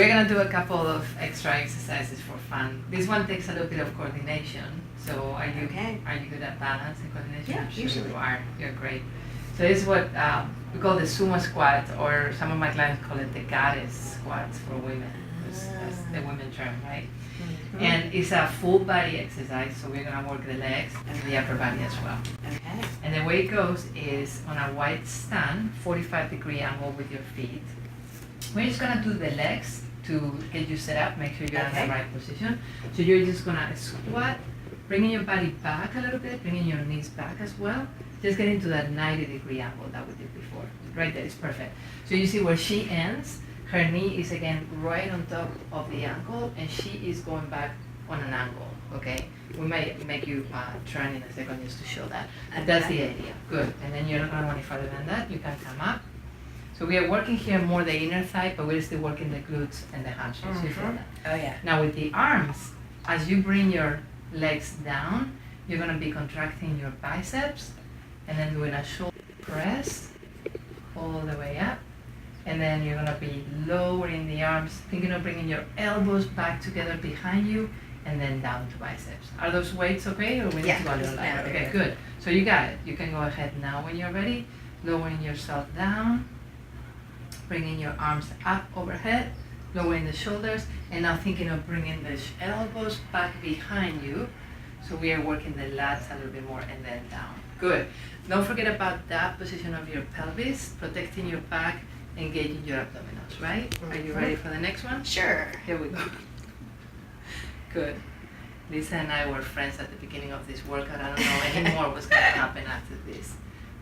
we're gonna do a couple of extra exercises for fun. This one takes a little bit of coordination. So are you good at balance and coordination? Yeah, I'm sure usually. you are. You're great. So this is what we call the Sumo squat, or some of my clients call it the goddess squats for women. That's the women term, right? Mm-hmm. And it's a full body exercise, so we're gonna work the legs and the upper body as well. Okay. And the way it goes is on a wide stand, 45-degree angle with your feet. We're just gonna do the legs to get you set up, make sure you're in the right position. So you're just gonna squat, bringing your body back a little bit, bringing your knees back as well. Just get into that 90-degree angle that we did before. Right there, it's perfect. So you see where she ends, her knee is again right on top of the ankle, and she is going back on an angle, okay? We may make you turn in a second just to show that. But that's the idea. Good. And then you're not gonna go any further than that. You can come up. So we are working here more the inner thigh, but we're still working the glutes and the hamstrings. You feel that? Oh yeah. Now with the arms, as you bring your legs down, you're gonna be contracting your biceps, and then doing a shoulder press all the way up. And then you're gonna be lowering the arms, thinking of bringing your elbows back together behind you, and then down to biceps. Are those weights okay, or we need to go a little lighter? Okay, good. So you got it. You can go ahead now when you're ready, lowering yourself down, bringing your arms up overhead, lowering the shoulders, and now thinking of bringing the elbows back behind you. So we are working the lats a little bit more, and then down. Good. Don't forget about that position of your pelvis, protecting your back, engaging your abdominals, right? Are you ready for the next one? Sure. Here we go. Good. Lisa and I were friends at the beginning of this workout. I don't know anymore what's going to happen after this.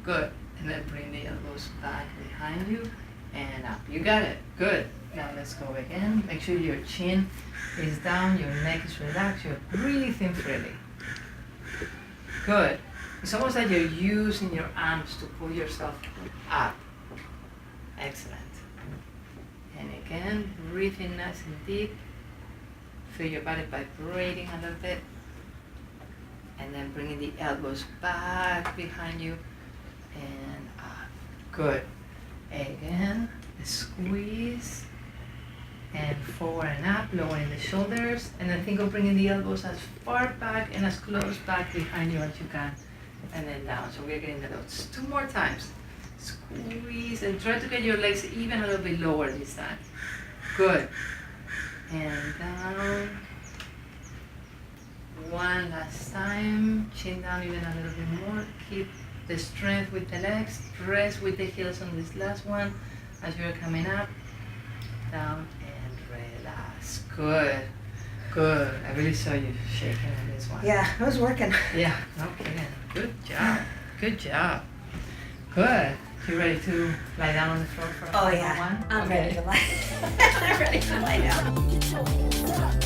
Good. And then bring the elbows back behind you and up. You got it. Good. Now let's go again. Make sure your chin is down, your neck is relaxed, you're breathing freely. Good. It's almost like you're using your arms to pull yourself up. Excellent. And again, breathing nice and deep. Feel your body vibrating a little bit. And then bringing the elbows back behind you and up. Good. Again, squeeze. And forward and up, lowering the shoulders. And then think of bringing the elbows as far back and as close back behind you as you can. And then down. So we're getting the notes 2 more times. Squeeze and try to get your legs even a little bit lower this time. Good. And down. One last time. Chin down even a little bit more. Keep the strength with the legs. Press with the heels on this last one as you're coming up. Down and relax. Good. Good. I really saw you shaking on this one. Yeah, it was working. Yeah, no kidding. Good job. Good job. Good. You ready to lie down on the floor for Oh a yeah. one? I'm Okay. ready to lie. I'm ready to lie down.